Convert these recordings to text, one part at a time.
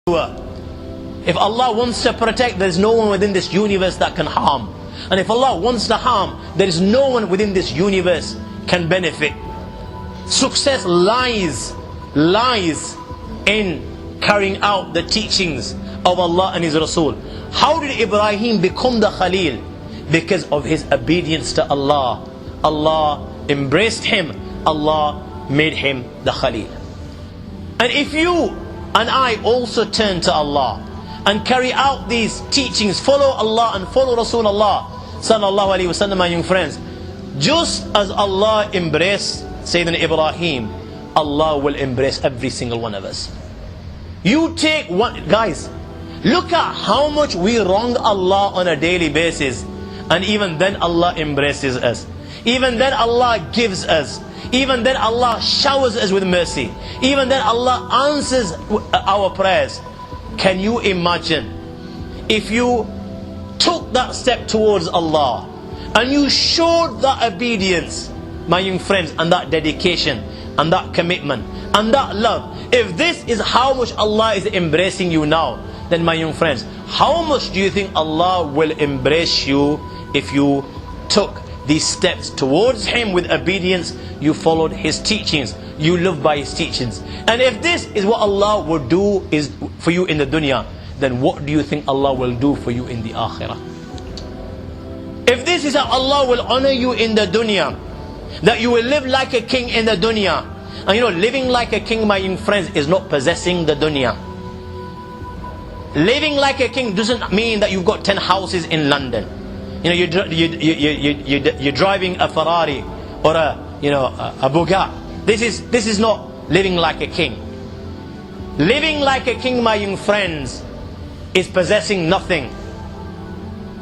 If Allah wants to protect, there is no one within this universe that can harm. And if Allah wants to harm, there is no one within this universe can benefit. Success lies in carrying out the teachings of Allah and His Rasul. How did Ibrahim become the Khalil? Because of his obedience to Allah. Allah embraced him. Allah made him the Khalil. And if you and I also turn to Allah and carry out these teachings, follow Allah and follow Rasulullah sallallahu alaihi wasallam, my young friends, just as Allah embraced Sayyidina Ibrahim, Allah will embrace every single one of us. You take one, guys, look at how much we wrong Allah on a daily basis, and even then Allah embraces us. Even then Allah gives us. Even then Allah showers us with mercy. Even then Allah answers our prayers. Can you imagine if you took that step towards Allah and you showed that obedience, my young friends, and that dedication and that commitment and that love? If this is how much Allah is embracing you now, then my young friends, how much do you think Allah will embrace you if you took these steps towards Him with obedience? You followed His teachings, you lived by His teachings. And if this is what Allah will do is for you in the dunya, then what do you think Allah will do for you in the akhirah? If this is how Allah will honor you in the dunya, that you will live like a king in the dunya. And you know, living like a king, my young friends, is not possessing the dunya. Living like a king doesn't mean that you've got 10 houses in London. You know, you're driving a Ferrari or a Bugatti. This is not living like a king. Living like a king, my young friends, is possessing nothing.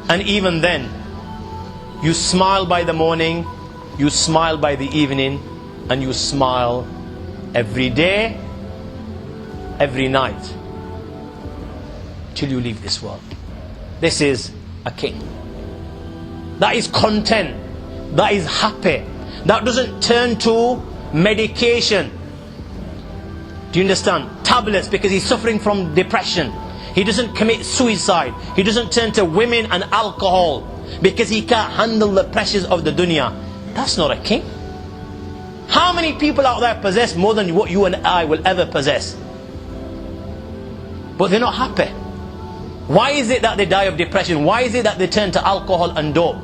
And even then, you smile by the morning, you smile by the evening, and you smile every day, every night, till you leave this world. This is a king. That is content. That is happy. That doesn't turn to medication. Do you understand? Tablets, because he's suffering from depression. He doesn't commit suicide. He doesn't turn to women and alcohol because he can't handle the pressures of the dunya. That's not a king. How many people out there possess more than what you and I will ever possess? But they're not happy. Why is it that they die of depression? Why is it that they turn to alcohol and dope?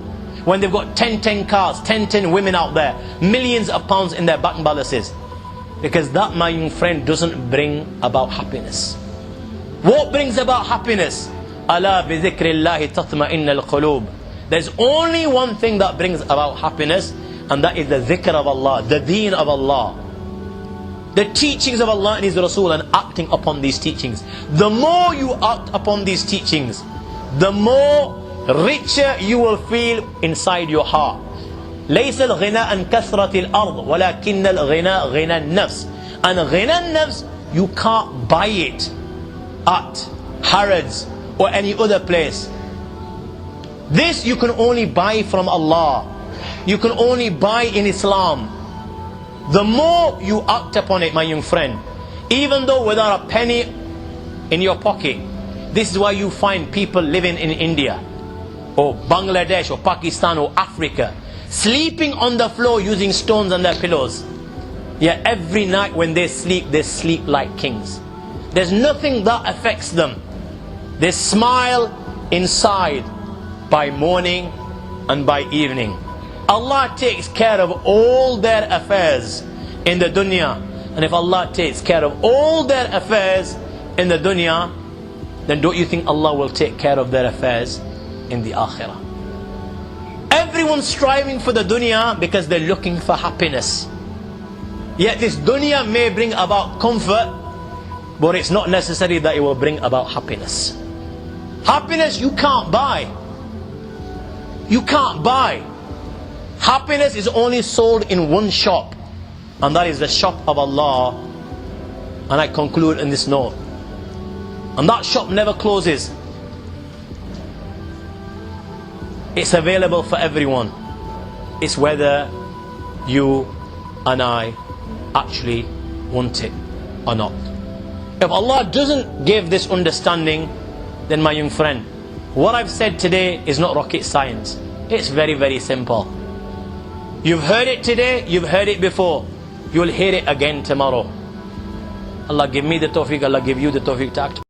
When they've got 10 cars, 10 women out there, millions of pounds in their bank balances. Because that, my young friend, doesn't bring about happiness. What brings about happiness? Ala bi dhikrillahi tatma'innal qulub. There's only one thing that brings about happiness, and that is the dhikr of Allah, the deen of Allah, the teachings of Allah and His Rasul, and acting upon these teachings. The more you act upon these teachings, the more richer you will feel inside your heart. ليس الغنى عن كثرة الأرض ولكن الغنى غنى النفس. And غنى النفس, you can't buy it at Harrods or any other place. This you can only buy from Allah. You can only buy in Islam. The more you act upon it, my young friend, even though without a penny in your pocket. This is why you find people living in India or Bangladesh or Pakistan or Africa sleeping on the floor using stones on their pillows. Yet every night when they sleep like kings. There's nothing that affects them. They smile inside by morning and by evening. Allah takes care of all their affairs in the dunya. And if Allah takes care of all their affairs in the dunya, then don't you think Allah will take care of their affairs in the akhirah? Everyone's striving for the dunya because they're looking for happiness. Yet this dunya may bring about comfort, but it's not necessary that it will bring about happiness. Happiness you can't buy. You can't buy. Happiness is only sold in one shop, and that is the shop of Allah. And I conclude in this note. And that shop never closes. It's available for everyone. It's whether you and I actually want it or not. If Allah doesn't give this understanding, then my young friend, what I've said today is not rocket science. It's very, very simple. You've heard it today, you've heard it before. You'll hear it again tomorrow. Allah give me the tawfiq, Allah give you the tawfiq to act.